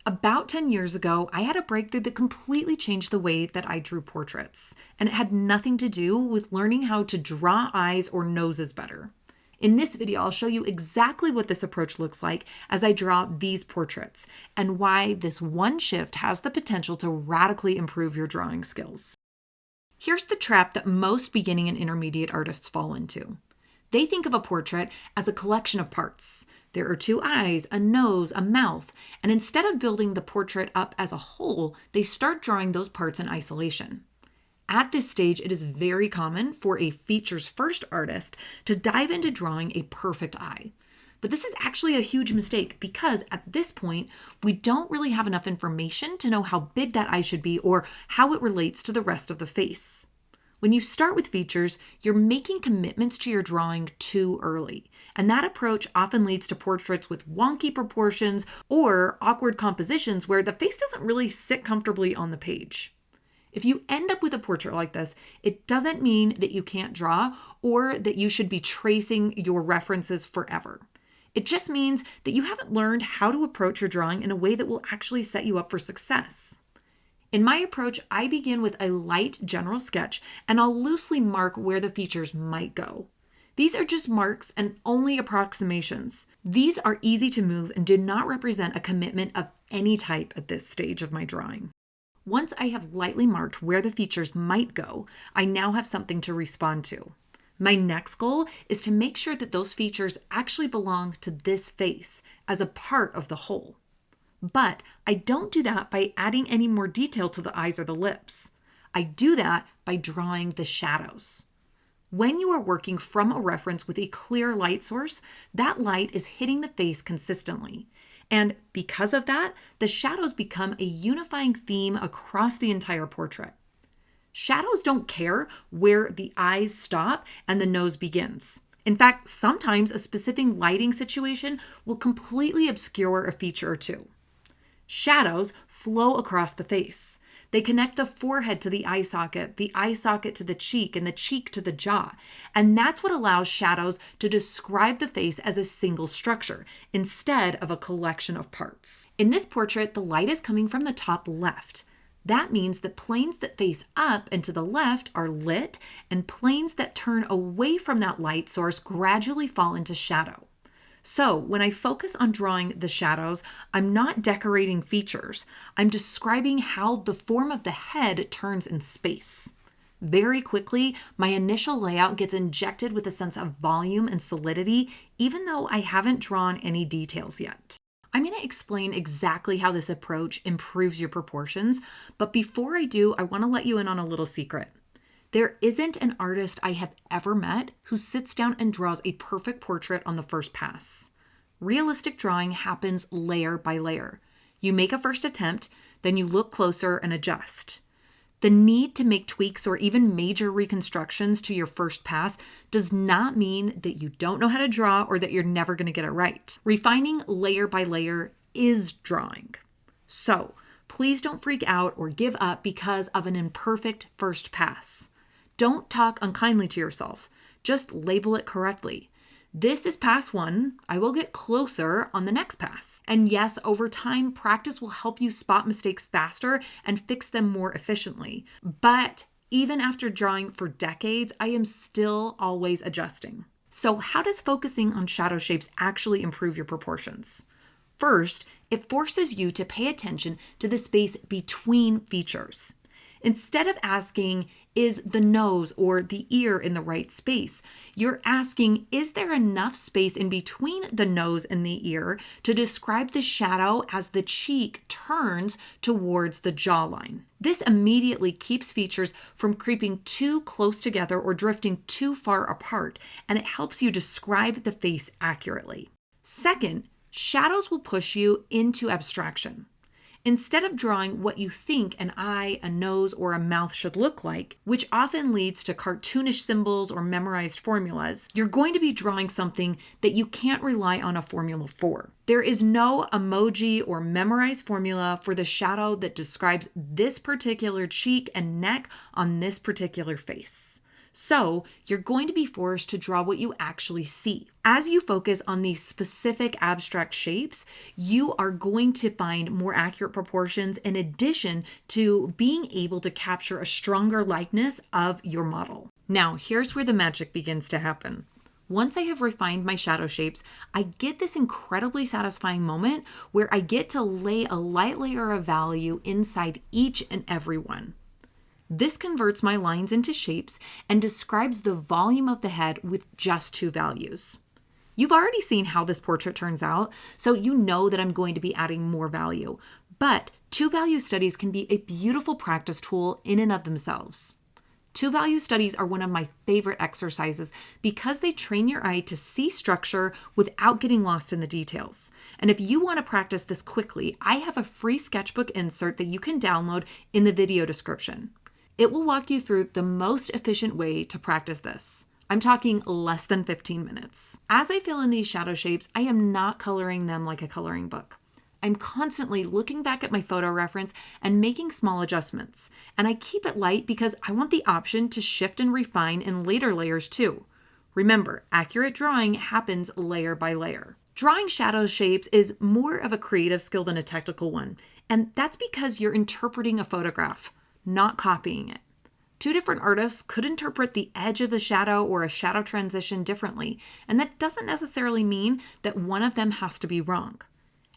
About 10 years ago, I had a breakthrough that completely changed the way that I drew portraits, and it had nothing to do with learning how to draw eyes or noses better. In this video, I'll show you exactly what this approach looks like as I draw these portraits, and why this one shift has the potential to radically improve your drawing skills. Here's the trap that most beginning and intermediate artists fall into. They think of a portrait as a collection of parts. There are two eyes, a nose, a mouth, and instead of building the portrait up as a whole, they start drawing those parts in isolation. At this stage, it is very common for a features first artist to dive into drawing a perfect eye. But this is actually a huge mistake because at this point, we don't really have enough information to know how big that eye should be or how it relates to the rest of the face. When you start with features, you're making commitments to your drawing too early, and that approach often leads to portraits with wonky proportions or awkward compositions where the face doesn't really sit comfortably on the page. If you end up with a portrait like this, it doesn't mean that you can't draw or that you should be tracing your references forever. It just means that you haven't learned how to approach your drawing in a way that will actually set you up for success. In my approach, I begin with a light general sketch and I'll loosely mark where the features might go. These are just marks and only approximations. These are easy to move and do not represent a commitment of any type at this stage of my drawing. Once I have lightly marked where the features might go, I now have something to respond to. My next goal is to make sure that those features actually belong to this face as a part of the whole. But I don't do that by adding any more detail to the eyes or the lips. I do that by drawing the shadows. When you are working from a reference with a clear light source, that light is hitting the face consistently. And because of that, the shadows become a unifying theme across the entire portrait. Shadows don't care where the eyes stop and the nose begins. In fact, sometimes a specific lighting situation will completely obscure a feature or two. Shadows flow across the face. They connect the forehead to the eye socket to the cheek, and the cheek to the jaw. And that's what allows shadows to describe the face as a single structure instead of a collection of parts. In this portrait, the light is coming from the top left. That means that planes that face up and to the left are lit, and planes that turn away from that light source gradually fall into shadow. So when I focus on drawing the shadows, I'm not decorating features. I'm describing how the form of the head turns in space. Very quickly, my initial layout gets injected with a sense of volume and solidity, even though I haven't drawn any details yet. I'm going to explain exactly how this approach improves your proportions, but before I do, I want to let you in on a little secret. There isn't an artist I have ever met who sits down and draws a perfect portrait on the first pass. Realistic drawing happens layer by layer. You make a first attempt, then you look closer and adjust. The need to make tweaks or even major reconstructions to your first pass does not mean that you don't know how to draw or that you're never going to get it right. Refining layer by layer is drawing. So please don't freak out or give up because of an imperfect first pass. Don't talk unkindly to yourself. Just label it correctly. This is pass 1. I will get closer on the next pass. And yes, over time, practice will help you spot mistakes faster and fix them more efficiently. But even after drawing for decades, I am still always adjusting. So how does focusing on shadow shapes actually improve your proportions? First, it forces you to pay attention to the space between features. Instead of asking, is the nose or the ear in the right space? You're asking, is there enough space in between the nose and the ear to describe the shadow as the cheek turns towards the jawline? This immediately keeps features from creeping too close together or drifting too far apart, and it helps you describe the face accurately. Second, shadows will push you into abstraction. Instead of drawing what you think an eye, a nose, or a mouth should look like, which often leads to cartoonish symbols or memorized formulas, you're going to be drawing something that you can't rely on a formula for. There is no emoji or memorized formula for the shadow that describes this particular cheek and neck on this particular face. So you're going to be forced to draw what you actually see. As you focus on these specific abstract shapes, you are going to find more accurate proportions in addition to being able to capture a stronger likeness of your model. Now, here's where the magic begins to happen. Once I have refined my shadow shapes, I get this incredibly satisfying moment where I get to lay a light layer of value inside each and every one. This converts my lines into shapes and describes the volume of the head with just 2 values. You've already seen how this portrait turns out, so you know that I'm going to be adding more value. But 2-value studies can be a beautiful practice tool in and of themselves. 2-value studies are one of my favorite exercises because they train your eye to see structure without getting lost in the details. And if you want to practice this quickly, I have a free sketchbook insert that you can download in the video description. It will walk you through the most efficient way to practice this. I'm talking less than 15 minutes. As I fill in these shadow shapes, I am not coloring them like a coloring book. I'm constantly looking back at my photo reference and making small adjustments. And I keep it light because I want the option to shift and refine in later layers too. Remember, accurate drawing happens layer by layer. Drawing shadow shapes is more of a creative skill than a technical one. And that's because you're interpreting a photograph, not copying it. 2 different artists could interpret the edge of the shadow or a shadow transition differently. And that doesn't necessarily mean that one of them has to be wrong.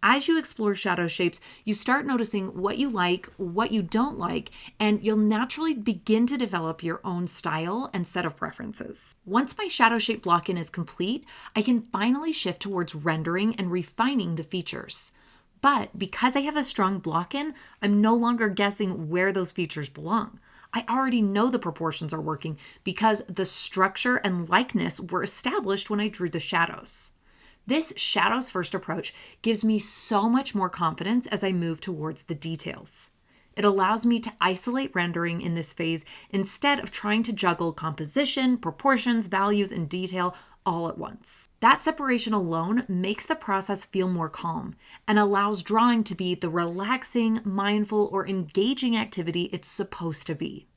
As you explore shadow shapes, you start noticing what you like, what you don't like, and you'll naturally begin to develop your own style and set of preferences. Once my shadow shape block-in is complete, I can finally shift towards rendering and refining the features. But because I have a strong block-in, I'm no longer guessing where those features belong. I already know the proportions are working because the structure and likeness were established when I drew the shadows. This shadows first approach gives me so much more confidence as I move towards the details. It allows me to isolate rendering in this phase instead of trying to juggle composition, proportions, values, and detail all at once. That separation alone makes the process feel more calm and allows drawing to be the relaxing, mindful, or engaging activity it's supposed to be.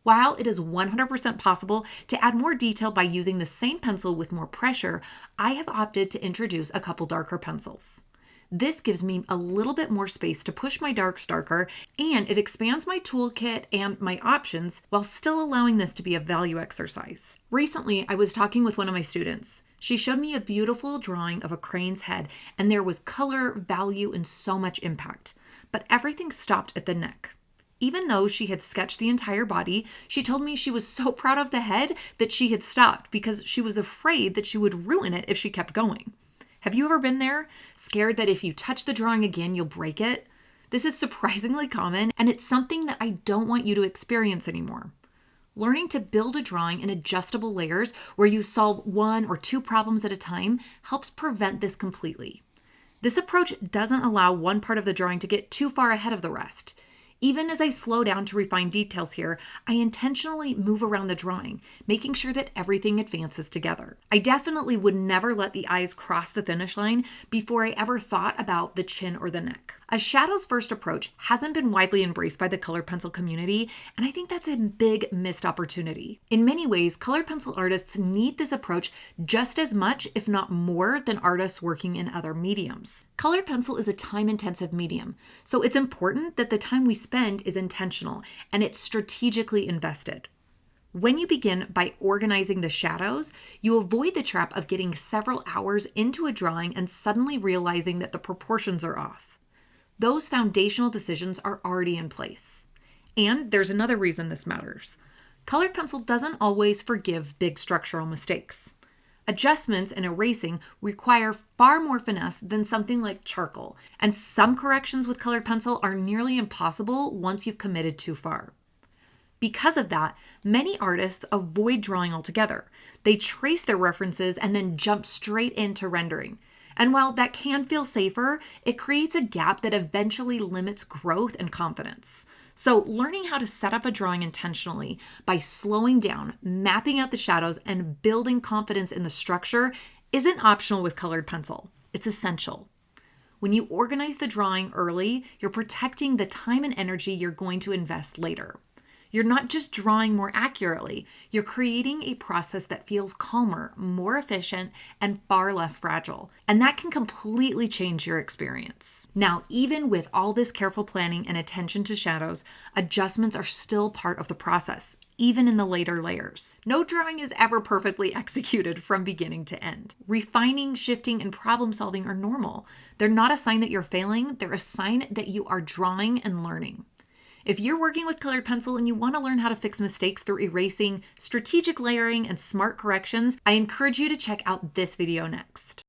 While it is 100% possible to add more detail by using the same pencil with more pressure, I have opted to introduce a couple darker pencils. This gives me a little bit more space to push my darks darker, and it expands my toolkit and my options while still allowing this to be a value exercise. Recently, I was talking with one of my students. She showed me a beautiful drawing of a crane's head, and there was color, value, and so much impact. But everything stopped at the neck. Even though she had sketched the entire body, she told me she was so proud of the head that she had stopped because she was afraid that she would ruin it if she kept going. Have you ever been there? Scared that if you touch the drawing again, you'll break it? This is surprisingly common, and it's something that I don't want you to experience anymore. Learning to build a drawing in adjustable layers where you solve 1 or 2 problems at a time helps prevent this completely. This approach doesn't allow one part of the drawing to get too far ahead of the rest. Even as I slow down to refine details here, I intentionally move around the drawing, making sure that everything advances together. I definitely would never let the eyes cross the finish line before I ever thought about the chin or the neck. A shadows first approach hasn't been widely embraced by the colored pencil community, and I think that's a big missed opportunity. In many ways, colored pencil artists need this approach just as much, if not more, than artists working in other mediums. Colored pencil is a time-intensive medium, so it's important that the time we spend is intentional and it's strategically invested. When you begin by organizing the shadows, you avoid the trap of getting several hours into a drawing and suddenly realizing that the proportions are off. Those foundational decisions are already in place. And there's another reason this matters. Colored pencil doesn't always forgive big structural mistakes. Adjustments and erasing require far more finesse than something like charcoal, and some corrections with colored pencil are nearly impossible once you've committed too far. Because of that, many artists avoid drawing altogether. They trace their references and then jump straight into rendering. And while that can feel safer, it creates a gap that eventually limits growth and confidence. So learning how to set up a drawing intentionally by slowing down, mapping out the shadows, and building confidence in the structure isn't optional with colored pencil. It's essential. When you organize the drawing early, you're protecting the time and energy you're going to invest later. You're not just drawing more accurately, you're creating a process that feels calmer, more efficient, and far less fragile. And that can completely change your experience. Now, even with all this careful planning and attention to shadows, adjustments are still part of the process, even in the later layers. No drawing is ever perfectly executed from beginning to end. Refining, shifting, and problem solving are normal. They're not a sign that you're failing, they're a sign that you are drawing and learning. If you're working with colored pencil and you want to learn how to fix mistakes through erasing, strategic layering, and smart corrections, I encourage you to check out this video next.